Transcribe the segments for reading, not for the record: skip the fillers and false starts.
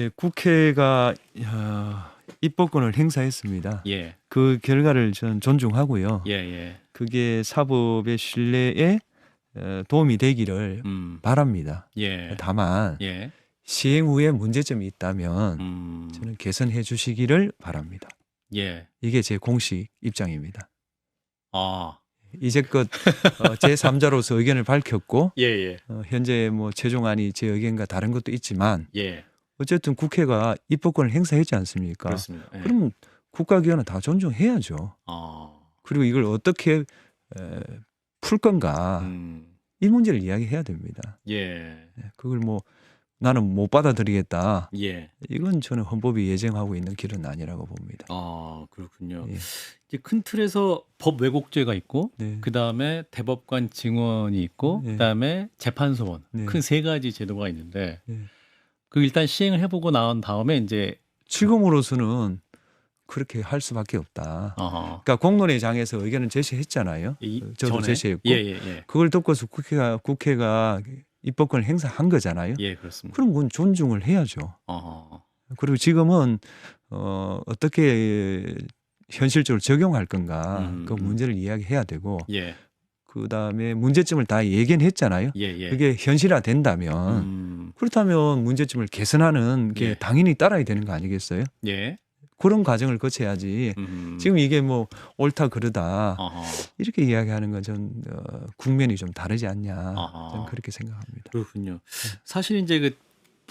예, 국회가 입법권을 행사했습니다. 예, 그 결과를 저는 존중하고요. 예, 예. 그게 사법의 신뢰에 도움이 되기를 바랍니다. 예, 다만 예. 시행 후에 문제점이 있다면 저는 개선해 주시기를 바랍니다. 예. 이게 제 공식 입장입니다. 아, 이제껏 제3자로서 의견을 밝혔고 예, 예, 현재 뭐 최종안이 제 의견과 다른 것도 있지만 예. 어쨌든 국회가 입법권을 행사했지 않습니까? 그렇습니다. 예. 그럼 국가기관은 다 존중해야죠. 아, 그리고 이걸 어떻게 풀 건가 이 문제를 이야기해야 됩니다. 예, 그걸 뭐 나는 못 받아들이겠다. 예. 이건 저는 헌법이 예정하고 있는 길은 아니라고 봅니다. 아, 그렇군요. 예. 이제 큰 틀에서 법 왜곡죄가 있고, 네. 그 다음에 대법관 증언이 있고, 네. 그 다음에 재판소원, 네. 큰 세 가지 제도가 있는데, 네. 그 일단 시행을 해보고 나온 다음에 이제, 지금으로서는 그렇게 할 수밖에 없다. 그러니까 공론의 장에서 의견을 제시했잖아요. 저도 전에? 제시했고 예, 예, 예. 그걸 듣고서 국회가 입법권을 행사한 거잖아요. 예, 그렇습니다. 그럼 그건 존중을 해야죠. 그리고 지금은 어떻게 현실적으로 적용할 건가 그 문제를 이야기해야 되고 예, 그다음에 문제점을 다 예견했잖아요. 예, 예. 그게 현실화된다면 그렇다면 문제점을 개선하는 게 예. 당연히 따라야 되는 거 아니겠어요? 예. 그런 과정을 거쳐야지 지금 이게 뭐 옳다 그르다 이렇게 이야기하는 건 전 국면이 좀 다르지 않냐 저는 그렇게 생각합니다. 그렇군요. 사실 이제 그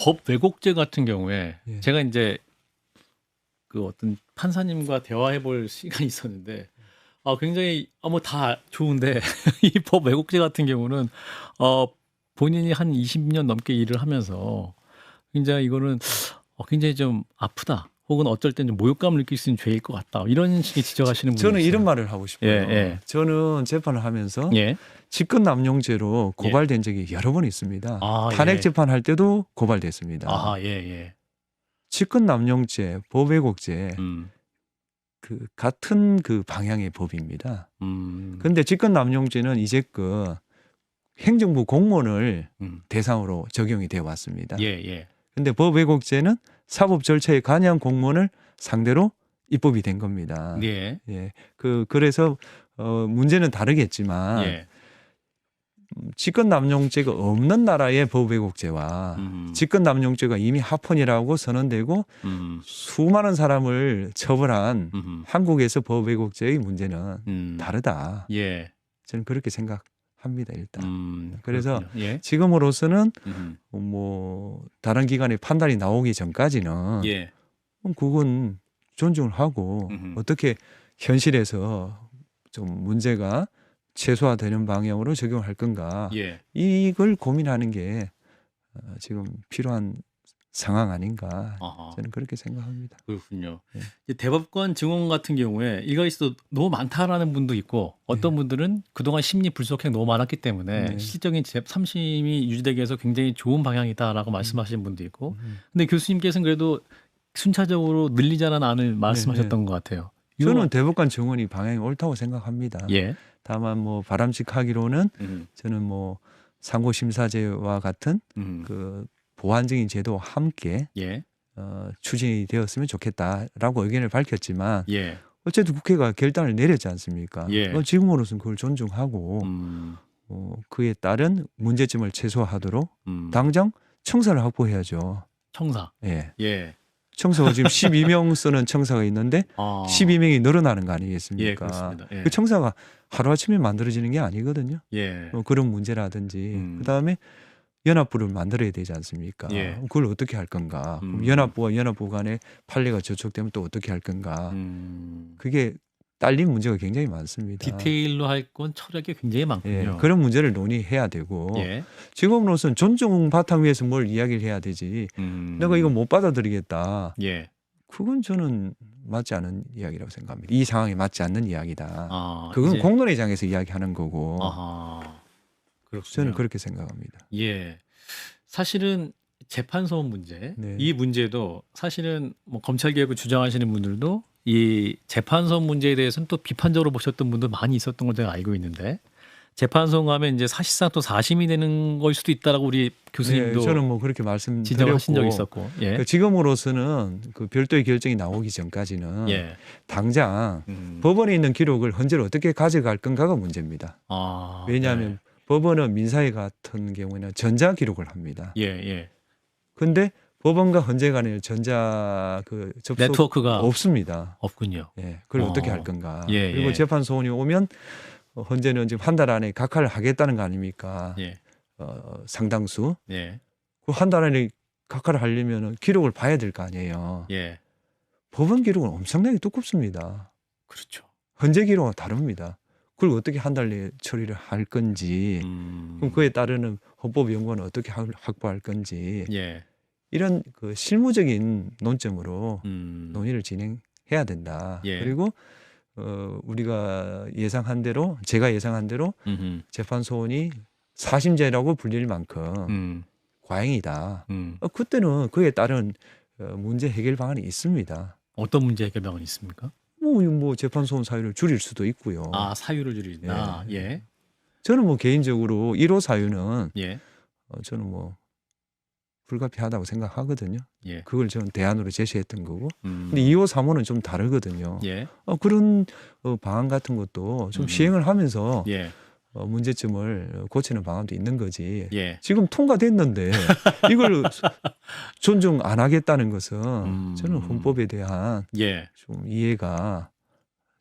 법 왜곡죄 같은 경우에 예. 제가 이제 그 어떤 판사님과 대화해 볼 시간이 있었는데 굉장히 뭐 다 좋은데 이 법 왜곡죄 같은 경우는 본인이 한 20년 넘게 일을 하면서 굉장히 이거는 굉장히 좀 아프다. 혹은 어쩔 때는 모욕감을 느낄 수 있는 죄일 것 같다. 이런 식의 지적하시는 분이 저는 있어요. 이런 말을 하고 싶어요. 예, 예. 저는 재판을 하면서 예. 직권남용죄로 고발된 적이 여러 번 있습니다. 아, 탄핵 예. 재판할 때도 고발됐습니다. 아하, 예, 예. 직권남용죄, 법왜곡죄 그 같은 그 방향의 법입니다. 그런데 직권남용죄는 이제껏 행정부 공무원을 대상으로 적용이 되어 왔습니다. 예, 예. 그런데 법왜곡죄는 사법 절차에 관여한 공무원을 상대로 입법이 된 겁니다. 예. 예. 그래서 문제는 다르겠지만 예. 직권남용죄가 없는 나라의 법왜곡죄와 직권남용죄가 이미 합헌이라고 선언되고 수많은 사람을 처벌한 한국에서 법왜곡죄의 문제는 다르다. 예. 저는 그렇게 생각합니다. 일단. 그래서 예. 지금으로서는 뭐 다른 기관의 판단이 나오기 전까지는 예. 그건 존중을 하고 어떻게 현실에서 좀 문제가 최소화되는 방향으로 적용할 건가 예. 이걸 고민하는 게 지금 필요한 상황 아닌가 저는 그렇게 생각합니다. 그렇군요. 예. 이제 대법관 증언 같은 경우에 이거 있어 너무 많다라는 분도 있고 어떤 분들은 그동안 심리 불속행 너무 많았기 때문에 실질적인 삼심이 유지되기 위해서 굉장히 좋은 방향이다라고 말씀하시는 분도 있고 근데 교수님께서는 그래도 순차적으로 늘리자는 안을 말씀하셨던 것 같아요. 저는 대법관 증언이 방향이 옳다고 생각합니다. 예. 다만 뭐 바람직하기로는 저는 뭐 상고심사제와 같은 그 보완적인 제도와 함께 예. 추진이 되었으면 좋겠다라고 의견을 밝혔지만 예. 어쨌든 국회가 결단을 내렸지 않습니까? 예. 지금으로서는 그걸 존중하고 그에 따른 문제점을 최소화하도록 당장 청사를 확보해야죠. 청사. 예. 예. 청사가 지금 12명 쓰는 청사가 있는데 12명이 늘어나는 거 예, 아니겠습니까? 그렇습니다. 예. 그 청사가 하루아침에 만들어지는 게 아니거든요. 예. 그런 문제라든지 그다음에 연합부를 만들어야 되지 않습니까? 예. 그걸 어떻게 할 건가? 그럼 연합부와 연합부 간의 판례가 저촉되면 또 어떻게 할 건가? 그게 딸린 문제가 굉장히 많습니다. 디테일로 할 건 철학이 굉장히 많군요. 예, 그런 문제를 논의해야 되고 예. 지금으로서는 존중 바탕 위에서 뭘 이야기를 해야 되지. 내가 이거 못 받아들이겠다. 예. 그건 저는 맞지 않은 이야기라고 생각합니다. 이 상황에 맞지 않는 이야기다. 그건 이제- 공론의 장에서 이야기하는 거고 그렇군요. 저는 그렇게 생각합니다. 예. 사실은 재판소 문제, 네. 이 문제도 사실은 뭐 검찰 개혁을 주장하시는 분들도 이 재판소 문제에 대해서는 또 비판적으로 보셨던 분들 많이 있었던 걸 제가 알고 있는데 재판소 가면 이제 사실상 또 사심이 되는 걸 수도 있다라고 우리 교수님도 네, 저는 뭐 그렇게 말씀드렸고 지적하신 적이 있었고. 예. 그 지금으로서는 그 별도의 결정이 나오기 전까지는 예. 당장 법원에 있는 기록을 헌재로 어떻게 가져갈 건가가 문제입니다. 아, 왜냐하면 법원은 민사회 같은 경우에는 전자 기록을 합니다. 예, 예. 근데 법원과 헌재 간에 전자 그 접속 네트워크가 없습니다. 없군요. 예, 그걸 어떻게 할 건가? 예, 그리고 예. 재판 소원이 오면 헌재는 지금 한 달 안에 각하를 하겠다는 거 아닙니까? 예. 상당수. 예. 그 한 달 안에 각하를 하려면 기록을 봐야 될 거 아니에요. 예. 법원 기록은 엄청나게 두껍습니다. 그렇죠. 헌재 기록은 다릅니다. 그걸 어떻게 한 달 내에 처리를 할 건지, 그럼 그에 따르는 헌법연구원은 어떻게 확보할 건지, 예. 이런 그 실무적인 논점으로 논의를 진행해야 된다. 예. 그리고 우리가 예상한 대로, 제가 예상한 대로 재판 소원이 사심제라고 불릴 만큼 과잉이다. 그때는 그에 따른 문제 해결 방안이 있습니다. 어떤 문제 해결 방안이 있습니까? 뭐 재판 소원 사유를 줄일 수도 있고요. 아, 사유를 줄인다. 예. 예. 저는 뭐 개인적으로 1호 사유는 예. 저는 뭐 불가피하다고 생각하거든요. 예. 그걸 저는 대안으로 제시했던 거고. 근데 2호, 3호는 좀 다르거든요. 예. 그런 방안 같은 것도 좀 시행을 하면서 예. 문제점을 고치는 방안도 있는 거지. 예. 지금 통과됐는데 이걸 존중 안 하겠다는 것은 저는 헌법에 대한 예. 좀 이해가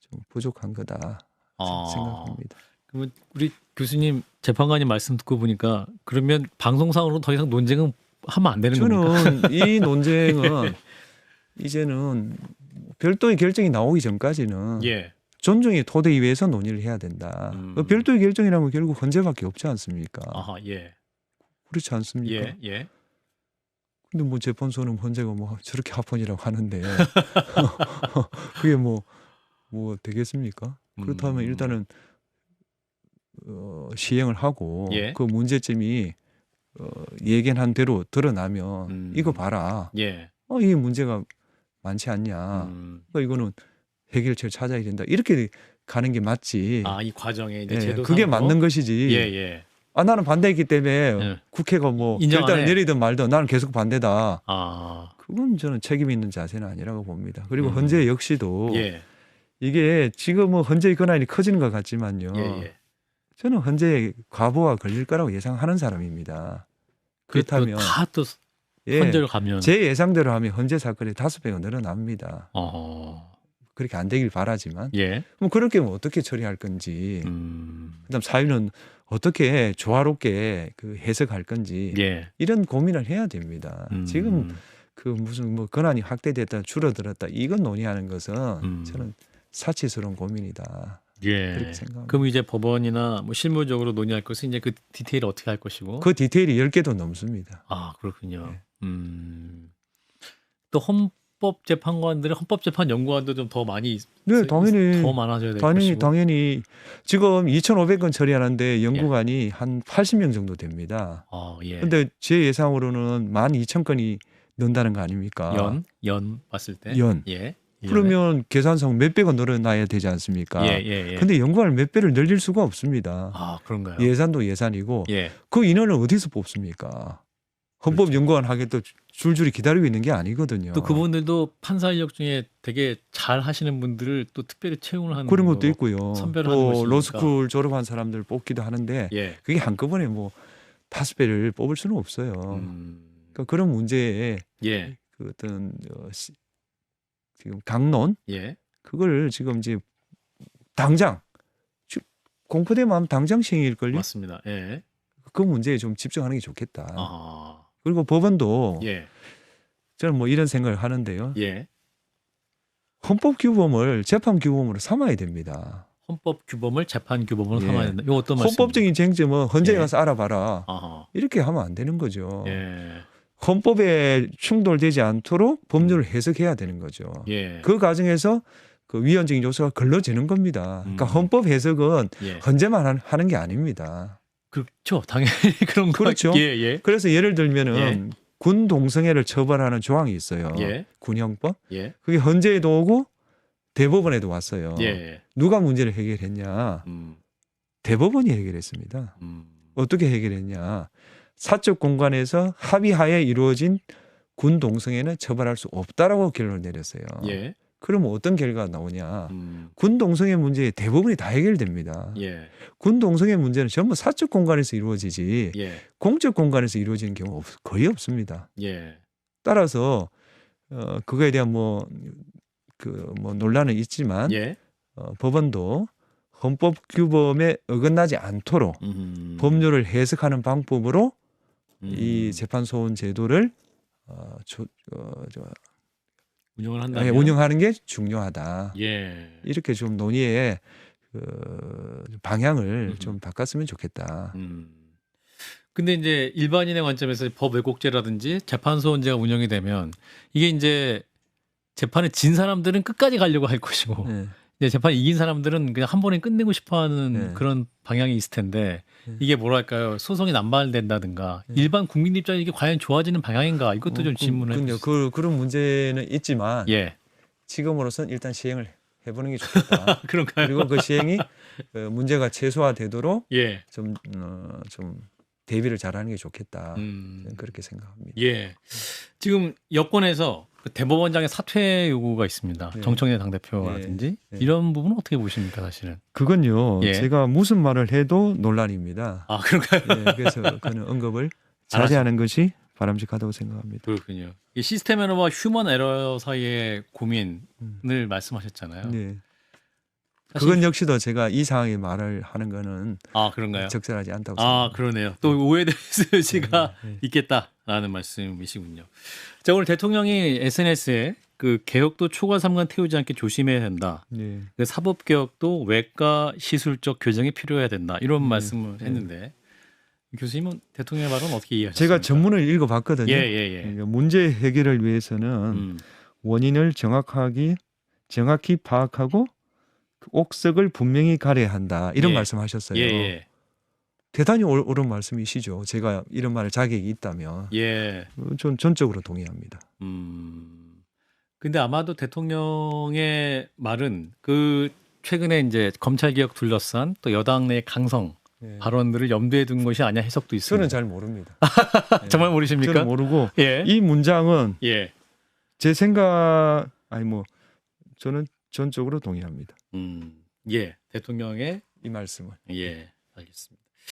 좀 부족한 거다 아. 생각합니다. 그러면 우리 교수님 재판관님 말씀 듣고 보니까 그러면 방송상으로 더 이상 논쟁은 하면 안 되는 겁니까? 저는 이 논쟁은 이제는 별도의 결정이 나오기 전까지는 예. 존중의 토대 위에서 논의를 해야 된다. 별도의 결정이라면 결국 헌재밖에 없지 않습니까? 아하, 예. 그렇지 않습니까? 예. 예. 근데 뭐 재판소는 헌재가 뭐 저렇게 합헌이라고 하는데 그게 뭐 되겠습니까? 그렇다면 일단은 시행을 하고 예. 그 문제점이 예견한 대로 드러나면 이거 봐라. 예. 이 문제가 많지 않냐. 그러니까 이거는 해결책을 찾아야 된다. 이렇게 가는 게 맞지. 아, 이 과정에 이제 예, 제도상으로 그게 맞는 것이지. 예, 예. 나는 반대했기 때문에 예. 국회가 뭐 인정 안 결단을 해. 내리든 말든 나는 계속 반대다. 아. 그건 저는 책임 있는 자세는 아니라고 봅니다. 그리고 헌재 역시도 예. 이게 지금은 헌재의 권한이 커지는 것 같지만요. 예, 예. 저는 헌재의 과부하 걸릴 거라고 예상하는 사람입니다. 그렇다면 다또 예, 헌재를 가면 제 예상대로 하면 헌재 사건이 5배가 늘어납니다. 어. 그렇게 안 되길 바라지만 예. 뭐 그렇게 하면 어떻게 처리할 건지 그다음 사유는 어떻게 조화롭게 그 해석할 건지 예. 이런 고민을 해야 됩니다. 지금 그 무슨 뭐 권한이 확대됐다 줄어들었다 이건 논의하는 것은 저는 사치스러운 고민이다. 예. 그렇게 생각합니다. 그럼 이제 법원이나 뭐 실무적으로 논의할 것은 이제 그 디테일을 어떻게 할 것이고. 그 디테일이 10개도 넘습니다. 아, 그렇군요. 네. 또 헌법재판관들의 헌법재판 연구관도 좀 더 많이 네, 당연히 더 많아져야 될 것이고. 당연히 지금 2,500건 처리하는데 연구관이 한 80명 정도 됩니다. 아, 예. 근데 제 예상으로는 12,000건이 는다는 거 아닙니까? 연 봤을 때. 연. 예. 그러면 계산상 몇 배가 늘어나야 되지 않습니까? 예, 예, 예. 근데 연구관을 몇 배를 늘릴 수가 없습니다. 아, 그런가요? 예산도 예산이고 예. 그 인원을 어디서 뽑습니까? 헌법연구원 하게 또 줄줄이 기다리고 있는 게 아니거든요. 또 그분들도 판사 인력 중에 되게 잘 하시는 분들을 또 특별히 채용을 하는 그런 것도 거로 있고요. 선별을 하는 또 것이니까. 로스쿨 졸업한 사람들 뽑기도 하는데 예. 그게 한꺼번에 뭐 5배를 뽑을 수는 없어요. 그러니까 그런 문제에 예. 그 어떤 지금 강론 예. 그걸 지금 이제 당장 공포되면 하면 당장 시행일걸요. 맞습니다. 예. 그 문제에 좀 집중하는 게 좋겠다. 아. 그리고 법원도 예. 저는 뭐 이런 생각을 하는데요. 예. 헌법 규범을 재판 규범으로 삼아야 됩니다. 헌법 규범을 재판 규범으로 예. 삼아야 된다. 이거 어떤 말씀입니까? 헌법적인 쟁점은 헌재에 예. 가서 알아봐라. 아하. 이렇게 하면 안 되는 거죠. 예. 헌법에 충돌되지 않도록 법률을 해석해야 되는 거죠. 예. 그 과정에서 그 위헌적인 요소가 걸러지는 겁니다. 그러니까 헌법 해석은 예. 헌재만 하는 게 아닙니다. 그렇죠. 당연히 그런 거. 그렇죠. 예, 예. 그래서 예를 들면은 군 동성애를 처벌하는 조항이 있어요. 예. 군형법. 예. 그게 헌재에도 오고 대법원에도 왔어요. 예. 누가 문제를 해결했냐? 대법원이 해결했습니다. 어떻게 해결했냐? 사적 공간에서 합의하에 이루어진 군 동성애는 처벌할 수 없다라고 결론을 내렸어요. 예. 그러면 어떤 결과가 나오냐? 군 동성애 문제에 대부분이 다 해결됩니다. 예. 군 동성애 문제는 전부 사적 공간에서 이루어지지 예. 공적 공간에서 이루어지는 경우 거의 없습니다. 예. 따라서 그거에 대한 논란은 있지만 예. 법원도 헌법 규범에 어긋나지 않도록 법률을 해석하는 방법으로 이 재판소원 제도를 운영을 한다면 운영하는 게 중요하다. 예. 이렇게 좀 논의의 방향을 좀 바꿨으면 좋겠다. 근데 이제 일반인의 관점에서 법 왜곡죄라든지 재판소원제가 운영이 되면 이게 이제 재판에 진 사람들은 끝까지 가려고 할 것이고 네. 이제 재판에 이긴 사람들은 그냥 한 번에 끝내고 싶어하는 네. 그런 방향이 있을 텐데 이게 뭐랄까요 소송이 남발된다든가 일반 국민 입장에 이게 과연 좋아지는 방향인가 이것도 좀 질문을 해주세요. 그런 문제는 있지만 예. 지금으로선 일단 시행을 해보는 게 좋겠다. 그런가요? 그리고 그 시행이 문제가 최소화되도록 예. 좀 대비를 잘하는 게 좋겠다. 저는 그렇게 생각합니다. 예. 지금 여권에서 그 대법원장의 사퇴 요구가 있습니다. 네. 정청래 당대표라든지 네. 이런 부분은 어떻게 보십니까 사실은? 그건요. 예. 제가 무슨 말을 해도 논란입니다. 아 그런가요? 네, 그래서 그는 언급을 자제하는 것이 바람직하다고 생각합니다. 그렇군요. 이 시스템 에러와 휴먼 에러 사이의 고민을 말씀하셨잖아요. 네. 사실- 그건 역시도 제가 이 상황에 말을 하는 거는 아 그런가요? 적절하지 않다고 아 생각합니다. 그러네요. 또 오해될 수가 네. 있겠다라는 말씀이시군요. 자 오늘 대통령이 SNS에 그 개혁도 초과 3관 태우지 않게 조심해야 된다. 네. 그 사법 개혁도 외과 시술적 교정이 필요해야 된다. 이런 말씀을 했는데 교수님은 대통령의 말은 어떻게 이해하셨습니까? 제가 전문을 읽어봤거든요. 예예예. 그러니까 문제 해결을 위해서는 원인을 정확히 파악하고 그 옥석을 분명히 가려야 한다. 이런 예. 말씀하셨어요. 예예. 대단히 옳은 말씀이시죠. 제가 이런 말을 자격이 있다면 예. 전 전적으로 동의합니다. 근데 아마도 대통령의 말은 그 최근에 이제 검찰 개혁 둘러싼 또 여당 내 강성 네. 발언들을 염두에 둔 것이 아니야 해석도 있습니다. 저는 잘 모릅니다. 네. 정말 모르십니까? 저는 모르고 예. 이 문장은 예. 제 생각 저는 전적으로 동의합니다. 예. 대통령의 이 말씀은. 예. 알겠습니다.